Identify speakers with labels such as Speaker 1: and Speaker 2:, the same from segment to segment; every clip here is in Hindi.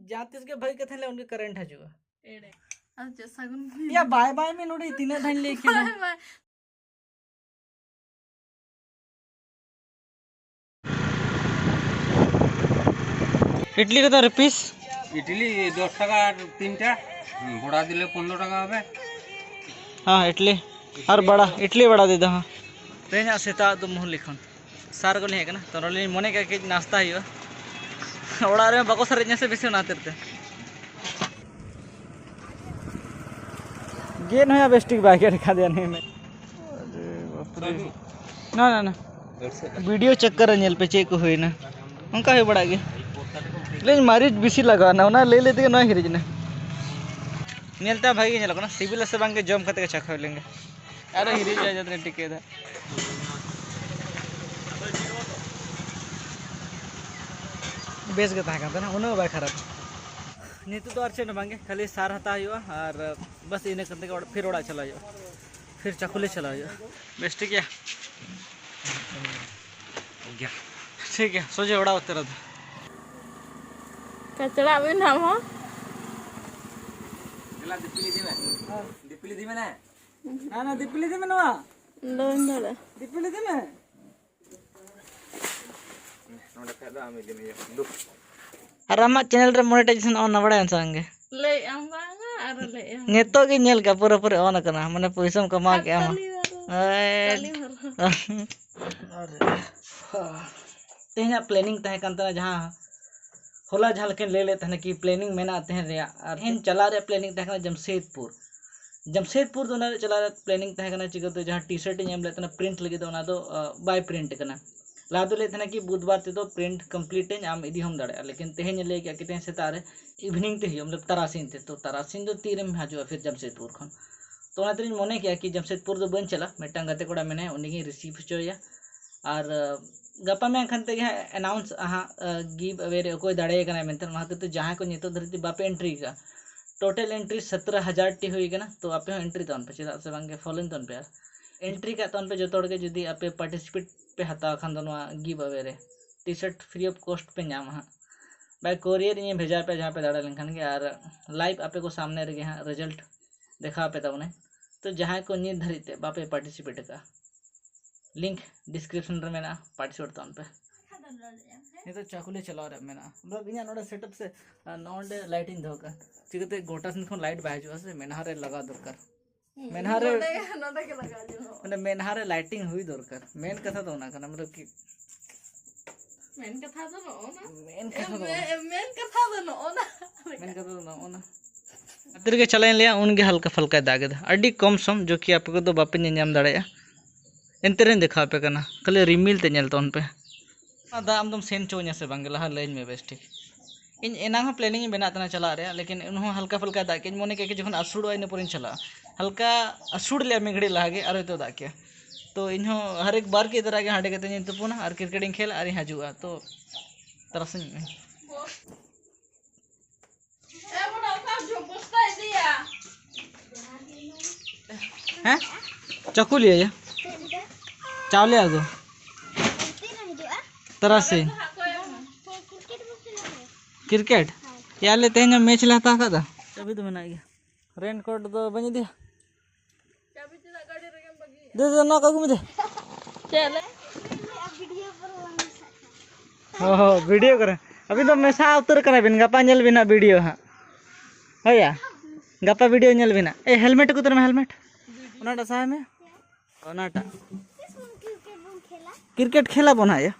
Speaker 1: जहाँ तीस के भाई के थे उनके करंट हजुआ
Speaker 2: एड़े अच्छा सगुन
Speaker 1: या बाय बाय में नोड़ी तीन धान लेके ना इडली कत रुपीस
Speaker 3: इडली 10 টাকা আর তিনটা বড়া দিলে 15 টাকা হবে।
Speaker 1: हाँ इडली और बड़ा इडली बड़ा दे दो हाँ तेना सेता तो मुह लिखन सार को नहीं तो रोली मने के नाश्ता ही ओड़ा रे बाको सर से बेसी ना तेरते गेन होया बेस्टिक बाइक दिखा दिया नहीं में ना ना ना वीडियो चेक कर नेल पे चेक हुई ना उनका ही बड़ा गे लेकिन मारी बेसी लगा ना ना ले लेते ना हिरिज ना नेलता भाई नेल ना सिविल से बांगे जम करते के चख लेंगे अरे हिरिज आ जाते टिके था बेस के तहाँ ना उन्हें बाय खराब नीतु तो अर्चे बांगे खाली सार हता और बस इन करते फिर ओड़ा चला फिर चाकुले चला बेस ठीक है ठीक है सोचे ओड़ा होते रहा
Speaker 2: कचरा भी ना हो
Speaker 3: दिपली दी में ना
Speaker 1: ना दिपली दी में ना
Speaker 2: लोन दले
Speaker 1: दिपली दी में
Speaker 3: नोडे फेदा आमी दी में दु
Speaker 1: और आमा चैनल रे मोनेटाइजेशन ऑन ना बड़ा संगे
Speaker 2: ले आंबांगा और ले
Speaker 1: नेतो के नेल का पूरा पूरा ऑन करना माने पैसा कमा के आमा अरे तेना प्लानिंग तहे कंता जहां होला झाल के ले लेते हैं कि प्लानिंग में ना तहे रे इन चला रे प्लानिंग तहे जमशेदपुर तो ना चला रे प्लानिंग तहे कना चिकते जहां टी-शर्ट एम लेते ना प्रिंट लगी तो ना दो बाय प्रिंट कना लादो लेते ना कि बुधवार ते तो प्रिंट कंप्लीट आम इदी हम दाड़े लेकिन तेहेन ले के किते सेतारे इवनिंग ते मतलब तरासीन ते तो तरासीन दो तीरम हजुआ फिर जमशेदपुर खन तो ना तरिन मने किया कि जमशेदपुर दो बन चला मेटा गते कोड़ा मेने उनी रिसीव होचोया और गपा में खनते अनाउंस गिव अवे रे कोई दाड़े कना मेनते वहां तो जहां को नितो धरती बापे एंट्री का टोटल एंट्री 17,000 टी हुई ना तो आपे एंट्री तन पे चेदा से बांगे फॉलोइंग तन पे यार एंट्री का तन पे जो तोड़ के जुदी आपे पार्टिसिपेट पे हता खान दो गिव अवे रे टी-शर्ट फ्री ऑफ कॉस्ट पे नाम हाँ बाय कोरियर ये भेजा पे जहाँ पे दाड़ा लेखन के और लाइव आपे को सामने रहे हाँ रिजल्ट देखा पे तब उन्हें तो जहाँ को नित धरते बापे पार्टिसिपेट का लिंक डिस्क्रिप्शन रे मेना पार्टिसिपेट तन पे ये तो चाकुले चला रहा मेना मतलब इना नोडा सेटअप से नोडे लाइटिंग धोका चिकते गोटा सिन खन लाइट बाजू से मेनहारे लगा दरकार मेनहारे
Speaker 2: नोडे के लगा जो
Speaker 1: माने मेनहारे लाइटिंग हुई दरकार मेन कथा तो ना करना मतलब कि
Speaker 2: मेन कथा तो नो ना
Speaker 1: मेन कथा तो ना अतर के चलाइन लिया उनके हल्का फुल्का दागे अडी कम सम जो कि आपको तो बापे नाम दाड़े एंतरे देखा पे करना खाली रिमिल ते नेल तन पे दा आमदम सेन चो냐 से बांगे लहा लाइन में बेस ठीक इन एना हो प्लानिंग बना तना चला रे लेकिन उन्हों हल्का फुल्का दाग के मने के जखन असुड़ इन पर चला हल्का असुड़ ले मेघड़ी लागे और तो दाग के तो इन्हों हर एक बार की तरह के हाडे के तनी तुपुना और क्रिकेटिंग खेल और हजुआ तो तरसन हैं चकू लिया चावले आगो तरसे क्रिकेट यार लेते हैं मैच लेता था तभी तो बना गया रेन कोट तो बनी दिया दे दे ना कागू में दे
Speaker 2: चले
Speaker 1: हो वीडियो करे अभी तो मैं सा उतर करा बिन गपा नेल बिना वीडियो हां होया गपा वीडियो नेल बिना ए हेलमेट को तर में हेलमेट ओनाटा सा में ओनाटा क्रिकेट खेला बनाया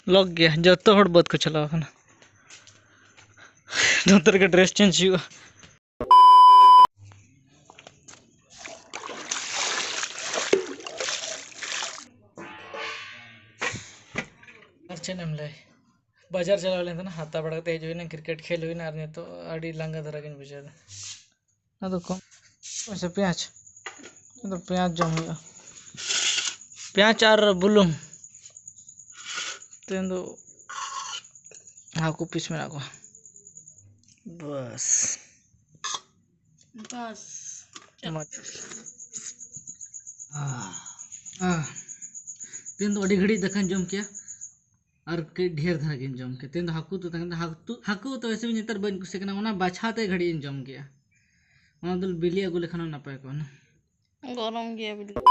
Speaker 1: लग गया जो तो हड़ बहुत को चला दोतर के ड्रेस चेंज हुआ बाजार चला लेते ना हाथा बड़ा तेज हुई ना क्रिकेट खेल हुई ना तो आड़ी लांगा धरा के बुझा ना तो कम वैसे प्याज तो प्याज जम हुआ प्याज और बुलुंग तो हाँ को पीस में रखो बस
Speaker 2: बस
Speaker 1: तीन तो अड़ी घड़ी दखान जम किया और कई ढेर धरा गिन जम के तीन हाकू तो तंग हाकू तो ऐसे भी नेतर बन कुछ कना ओना बाछाते घड़ी जम किया ओना दुल बिली अगु लेखन नपाय को ना
Speaker 2: गरम गया बिल्कुल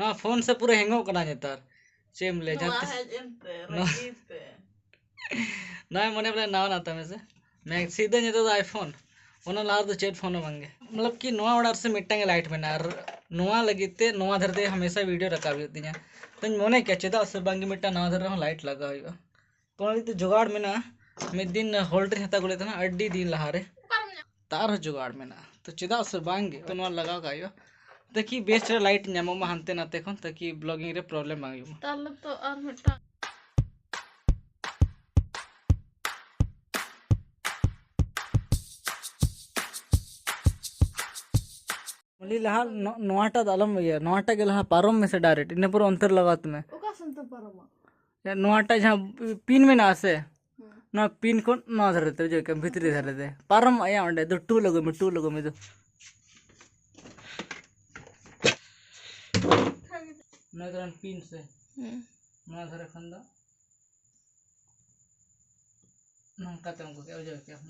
Speaker 1: ना फोन से पूरा हैंगो कना नेतर चेम ले
Speaker 2: नवा
Speaker 1: जाते
Speaker 2: है जनते रखी पे
Speaker 1: ना मने बोले ना ना तमे से मैं सीधे ने तो आईफोन ओना लार तो चेट फोन मांगे मतलब कि नवा ऑर्डर से मिटांगे लाइट में ना नवा लगिते नवा धरते हमेशा वीडियो रकाबी होती है तो मने क्या चेदा से बांगी मिटा नवा धर रहा लाइट लगा हुआ तो तो जुगाड़ में ना मिद दिन होल्डर हता गुले था अड्डी दिन लहारे तार जुगाड़ में ना तो चेदा से बांगे तो नवा लगा का ताकि बेस्ट लाइट नामो मा हानते नाते खन ताकि ब्लॉगिंग रे प्रॉब्लम बांगी
Speaker 2: ताले तो और मिटा
Speaker 1: मली लहा नवाटा दालम ये नवाटा के लहा पारम में से डायरेक्ट इने पूरा अंतर लगा तुम्हें
Speaker 2: ओका संत परमा
Speaker 1: या नवाटा जहां पिन में ना आसे ना पिन को ना धरते जो के भीतरी धरते पारम आया अंडे दो टू लगो में दो ना करन पिन से ना धरे खंदा नंका ते हमको क्या बुझे क्या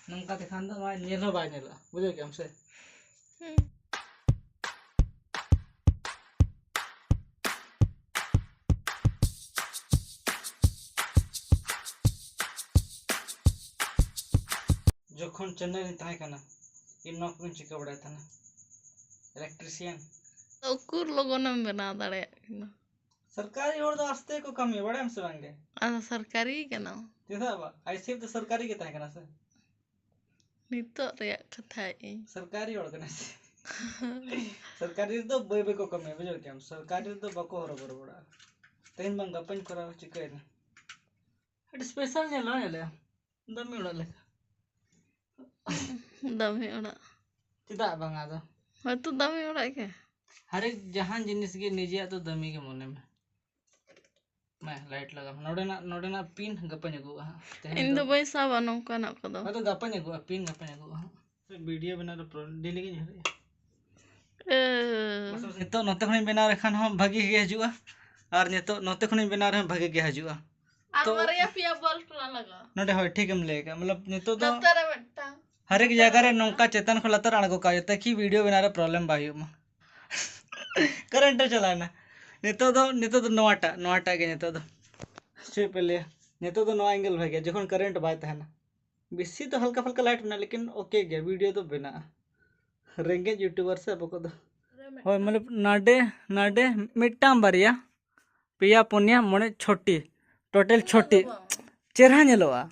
Speaker 1: नंका ते खंदा मा नेलो बाय नेला बुझे क्या हमसे जोखन चेन्नई में ताहे कना इन नौकरी चिका बड़ा था ना इलेक्ट्रिशियन
Speaker 2: तो कुर लोगों ने बना दड़े
Speaker 1: सरकारी और तो आस्ते को कम है बड़े हमसे मांगे
Speaker 2: सरकारी के ना
Speaker 1: तेरा बा ऐसे तो सरकारी के ताहे कना से
Speaker 2: नितो रे कथा ए
Speaker 1: सरकारी और कना से सरकारी तो बे को कम है बुझो क्या सरकारी तो बको हरो बड़ा तेन बंग अपन करा चिका है हट स्पेशल ने ला ले दमी उड़ा ले
Speaker 2: दमी उड़ा
Speaker 1: चिदा बंगा दो
Speaker 2: हो तो दमी उड़ा के
Speaker 1: हर एक जहां जिनिस के निजे तो दमी के मोने में मैं लाइट लगा नोडे ना पिन गपन गो
Speaker 2: इन दो पैसा बनो कना को दो
Speaker 1: तो गपन गो पिन गपन गो वीडियो बना रो डेली के झरे तो नते खनि बना रखन हम भागी के हजुआ और नेतो नते खनि बना रहे भागे के हजुआ
Speaker 2: तो मारिया पिया बल्ब ना लगा
Speaker 1: नोडे होय ठीक हम लेगा मतलब नेतो तो
Speaker 2: दफ्तर बेटा
Speaker 1: हर एक जगह रे नौका चेतन को लतर अणगो का ताकि वीडियो बना रे प्रॉब्लम बायु मा करंट चलाना नेतो तो नवाटा के नेतो तो से पहले नेतो तो नवा एंगल भागे जखन करंट बाय तहना बेसी तो हल्का फल्का लाइट बना लेकिन ओके गया वीडियो तो बना रेंगे यूट्यूबर से बको दो होय मतलब नाडे मिट्टाम बारिया पिया पुनिया मोने छोटी टोटल छोटी चेहरा नेलोआ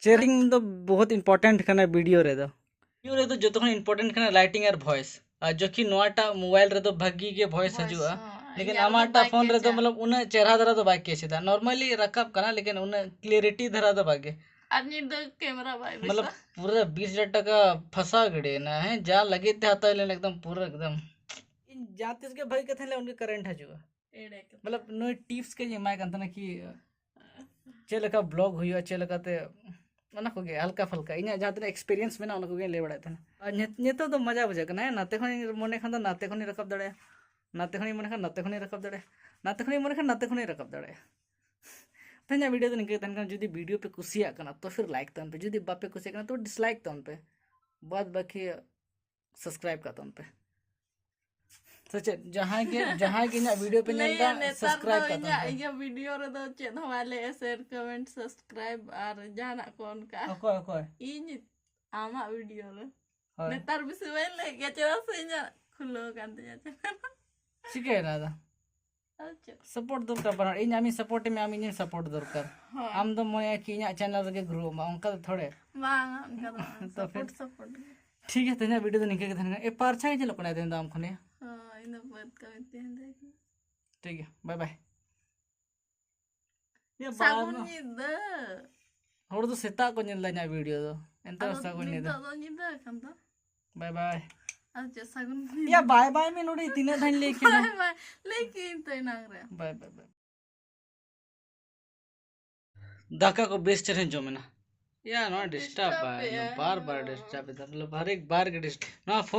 Speaker 1: चेयरिंग तो बहुत इंपॉर्टेंट करना वीडियो रे तो जो तो इंपॉर्टेंट करना लाइटिंग और वॉइस जो कि नोटा मोबाइल रे तो भागी के वॉइस हजुआ लेकिन आमाटा फोन रे तो मतलब उन चेहरा धरा तो बाकी सीधा नॉर्मली रकब करना लेकिन उन क्लियरिटी धरा तो बाकी
Speaker 2: आदमी दो कैमरा भाई
Speaker 1: मतलब पूरा 20,000 टका फंसा गड़े ना है जा लगे थे हाथ लेने एकदम पूरा एकदम जाते के भाई के थे उनके करंट हजुआ मतलब नो टिप्स के जे माय कंतना कि चेलका ब्लॉग हुआ चेलकाते ना को हल्का फल्का इन जहाँ तक एक्सपीरियंस में ना ले बड़ा थे नेतो तो मजा बुझे ना नाते खनि मने खान नाते खनि रकब दड़े नाते खनि मने खान नाते खनि रकब दड़े नाते खनि मने खान नाते खनि रकब दड़े तेना वीडियो तो निकल तन जुदी वीडियो पे कुसिया कना तो फिर लाइक तन पे जुदी बापे कुसिया कना तो डिसलाइक तन पे बाद बाकी सब्सक्राइब का तन पे सच जहां के इन वीडियो पे नेता सब्सक्राइब का तन पे
Speaker 2: ये वीडियो रे दो चेन हवाले शेयर कमेंट सब्सक्राइब और जाना कौन का
Speaker 1: ओके
Speaker 2: इन आमा वीडियो रे नेतार बिसे ले के चला से खुलो कांते जाते
Speaker 1: सिके ना सपोर्ट दरकार पर इन आमी सपोर्ट में आमी सपोर्ट दरकार आम तो मोया कि इन चैनल रे ग्रो मा उनका थोड़े
Speaker 2: मांग उनका सपोर्ट
Speaker 1: ठीक है तेना वीडियो तो निके के धन ए पारछा के चलो कोना देन दाम खने
Speaker 2: हां इन बात का देख
Speaker 1: ठीक है बाय बाय ये
Speaker 2: सागुन निद
Speaker 1: और तो सेता को निल ना वीडियो तो एंता सागुन निद
Speaker 2: तो निद खन तो
Speaker 1: बाय बाय
Speaker 2: अच्छा सागुन
Speaker 1: या बाय बाय में नोडी तीने धन लेके
Speaker 2: बाय बाय लेकिन तो ना रे
Speaker 1: बाय बाय बाय दाका को बेस्ट चढ़े जो में ना यार नो डिस्टर्ब है बार बार डिस्टर्ब है मतलब हर एक बार के डिस्टर्ब ना फोन